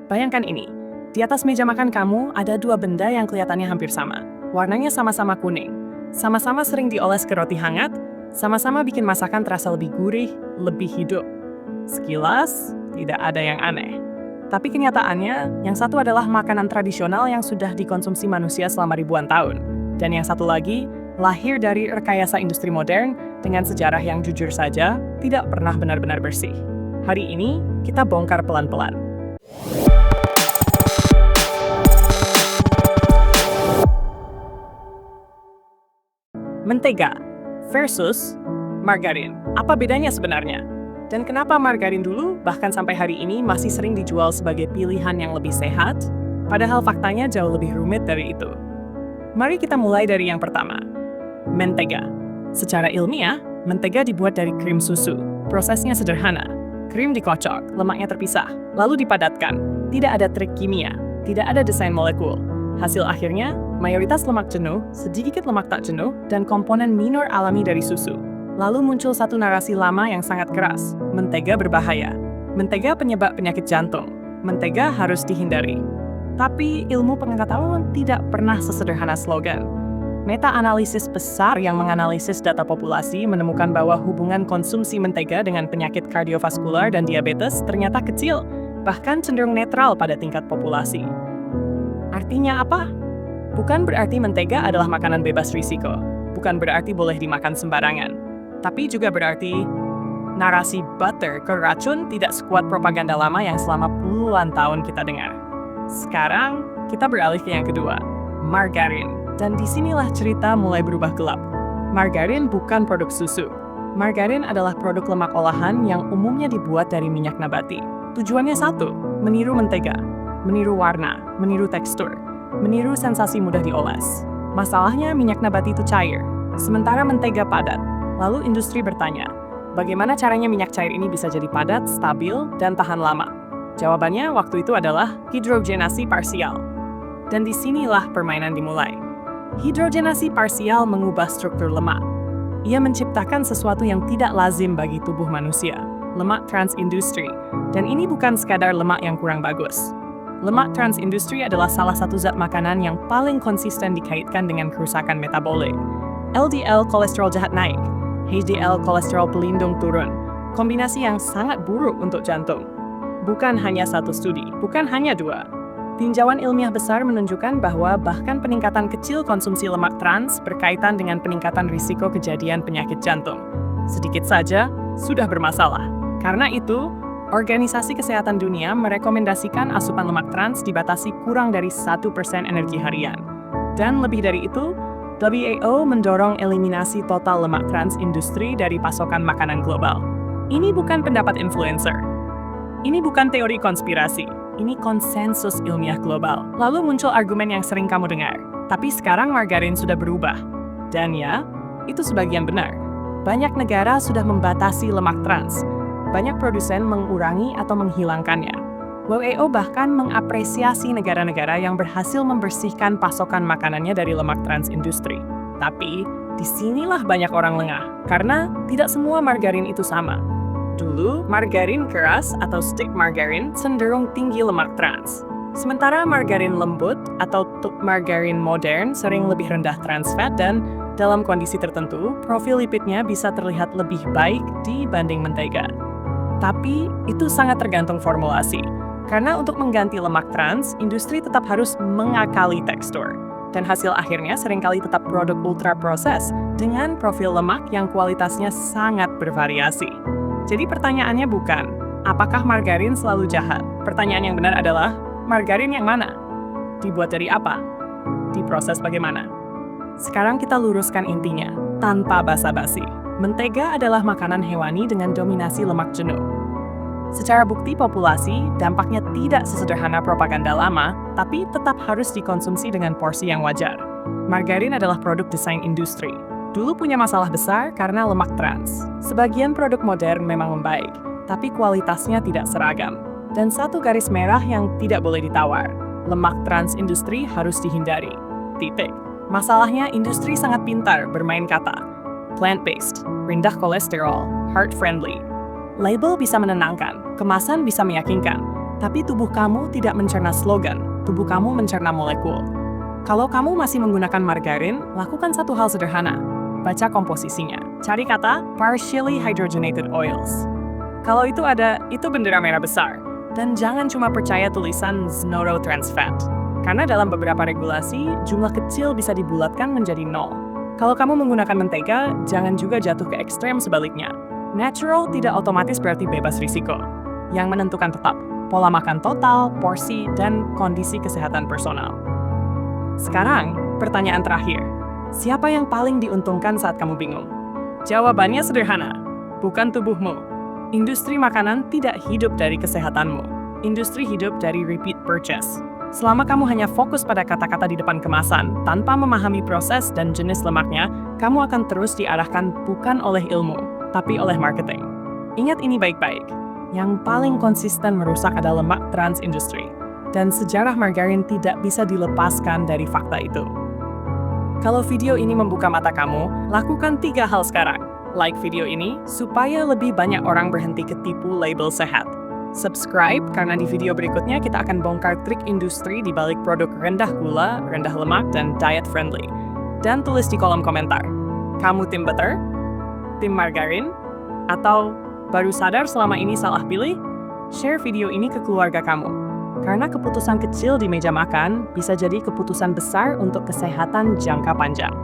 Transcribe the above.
Bayangkan ini, di atas meja makan kamu ada dua benda yang kelihatannya hampir sama. Warnanya sama-sama kuning, sama-sama sering dioles ke roti hangat, sama-sama bikin masakan terasa lebih gurih, lebih hidup. Sekilas, tidak ada yang aneh. Tapi kenyataannya, yang satu adalah makanan tradisional yang sudah dikonsumsi manusia selama ribuan tahun. Dan yang satu lagi, lahir dari rekayasa industri modern dengan sejarah yang jujur saja tidak pernah benar-benar bersih. Hari ini, kita bongkar pelan-pelan. Mentega versus margarin. Apa bedanya sebenarnya? Dan kenapa margarin dulu, bahkan sampai hari ini, masih sering dijual sebagai pilihan yang lebih sehat, padahal faktanya jauh lebih rumit dari itu. Mari kita mulai dari yang pertama. Mentega. Secara ilmiah, mentega dibuat dari krim susu. Prosesnya sederhana. Krim dikocok, lemaknya terpisah, lalu dipadatkan. Tidak ada trik kimia, tidak ada desain molekul. Hasil akhirnya, mayoritas lemak jenuh, sedikit lemak tak jenuh, dan komponen minor alami dari susu. Lalu muncul satu narasi lama yang sangat keras. Mentega berbahaya. Mentega penyebab penyakit jantung. Mentega harus dihindari. Tapi ilmu pengetahuan tidak pernah sesederhana slogan. Meta-analisis besar yang menganalisis data populasi menemukan bahwa hubungan konsumsi mentega dengan penyakit kardiovaskular dan diabetes ternyata kecil, bahkan cenderung netral pada tingkat populasi. Artinya apa? Bukan berarti mentega adalah makanan bebas risiko. Bukan berarti boleh dimakan sembarangan. Tapi juga berarti narasi butter ke racun tidak sekuat propaganda lama yang selama puluhan tahun kita dengar. Sekarang, kita beralih ke yang kedua, margarin. Dan disinilah cerita mulai berubah gelap. Margarin bukan produk susu. Margarin adalah produk lemak olahan yang umumnya dibuat dari minyak nabati. Tujuannya satu, meniru mentega. Meniru warna, meniru tekstur, meniru sensasi mudah dioles. Masalahnya minyak nabati itu cair, sementara mentega padat. Lalu industri bertanya, bagaimana caranya minyak cair ini bisa jadi padat, stabil, dan tahan lama? Jawabannya waktu itu adalah hidrogenasi parsial. Dan disinilah permainan dimulai. Hidrogenasi parsial mengubah struktur lemak. Ia menciptakan sesuatu yang tidak lazim bagi tubuh manusia, lemak transindustri. Dan ini bukan sekadar lemak yang kurang bagus. Lemak transindustri adalah salah satu zat makanan yang paling konsisten dikaitkan dengan kerusakan metabolik. LDL kolesterol jahat naik, HDL kolesterol pelindung turun. Kombinasi yang sangat buruk untuk jantung. Bukan hanya satu studi, bukan hanya dua. Tinjauan ilmiah besar menunjukkan bahwa bahkan peningkatan kecil konsumsi lemak trans berkaitan dengan peningkatan risiko kejadian penyakit jantung. Sedikit saja, sudah bermasalah. Karena itu, Organisasi Kesehatan Dunia merekomendasikan asupan lemak trans dibatasi kurang dari 1% energi harian. Dan lebih dari itu, WHO mendorong eliminasi total lemak trans industri dari pasokan makanan global. Ini bukan pendapat influencer. Ini bukan teori konspirasi. Ini konsensus ilmiah global. Lalu muncul argumen yang sering kamu dengar. Tapi sekarang margarin sudah berubah. Dan ya, itu sebagian benar. Banyak negara sudah membatasi lemak trans. Banyak produsen mengurangi atau menghilangkannya. WHO bahkan mengapresiasi negara-negara yang berhasil membersihkan pasokan makanannya dari lemak trans industri. Tapi, disinilah banyak orang lengah, karena tidak semua margarin itu sama. Dulu, margarin keras atau stick margarin cenderung tinggi lemak trans. Sementara margarin lembut atau margarin modern sering lebih rendah trans fat dan, dalam kondisi tertentu, profil lipidnya bisa terlihat lebih baik dibanding mentega. Tapi, itu sangat tergantung formulasi. Karena untuk mengganti lemak trans, industri tetap harus mengakali tekstur. Dan hasil akhirnya seringkali tetap produk ultra-proses dengan profil lemak yang kualitasnya sangat bervariasi. Jadi pertanyaannya bukan, apakah margarin selalu jahat? Pertanyaan yang benar adalah, margarin yang mana? Dibuat dari apa? Diproses bagaimana? Sekarang kita luruskan intinya, tanpa basa-basi. Mentega adalah makanan hewani dengan dominasi lemak jenuh. Secara bukti populasi, dampaknya tidak sesederhana propaganda lama, tapi tetap harus dikonsumsi dengan porsi yang wajar. Margarin adalah produk desain industri. Dulu punya masalah besar karena lemak trans. Sebagian produk modern memang membaik, tapi kualitasnya tidak seragam. Dan satu garis merah yang tidak boleh ditawar, lemak trans industri harus dihindari. Titik. Masalahnya industri sangat pintar bermain kata. Plant-based, rendah kolesterol, heart-friendly. Label bisa menenangkan, kemasan bisa meyakinkan, Tapi tubuh kamu tidak mencerna slogan, tubuh kamu mencerna molekul. Kalau kamu masih menggunakan margarin, lakukan satu hal sederhana. Baca komposisinya. Cari kata partially hydrogenated oils. Kalau itu ada, itu bendera merah besar. Dan jangan cuma percaya tulisan Znoro Trans Fat. Karena dalam beberapa regulasi, jumlah kecil bisa dibulatkan menjadi 0. Kalau kamu menggunakan mentega, jangan juga jatuh ke ekstrem sebaliknya. Natural tidak otomatis berarti bebas risiko. Yang menentukan tetap pola makan total, porsi, dan kondisi kesehatan personal. Sekarang, pertanyaan terakhir. Siapa yang paling diuntungkan saat kamu bingung? Jawabannya sederhana, bukan tubuhmu. Industri makanan tidak hidup dari kesehatanmu. Industri hidup dari repeat purchase. Selama kamu hanya fokus pada kata-kata di depan kemasan, tanpa memahami proses dan jenis lemaknya, kamu akan terus diarahkan bukan oleh ilmu, tapi oleh marketing. Ingat ini baik-baik. Yang paling konsisten merusak adalah lemak trans industri. Dan sejarah margarin tidak bisa dilepaskan dari fakta itu. Kalau video ini membuka mata kamu, lakukan 3 hal sekarang. Like video ini supaya lebih banyak orang berhenti ketipu label sehat. Subscribe karena di video berikutnya kita akan bongkar trik industri di balik produk rendah gula, rendah lemak, dan diet friendly. Dan tulis di kolom komentar. Kamu tim butter? Tim margarin? Atau baru sadar selama ini salah pilih? Share video ini ke keluarga kamu. Karena keputusan kecil di meja makan bisa jadi keputusan besar untuk kesehatan jangka panjang.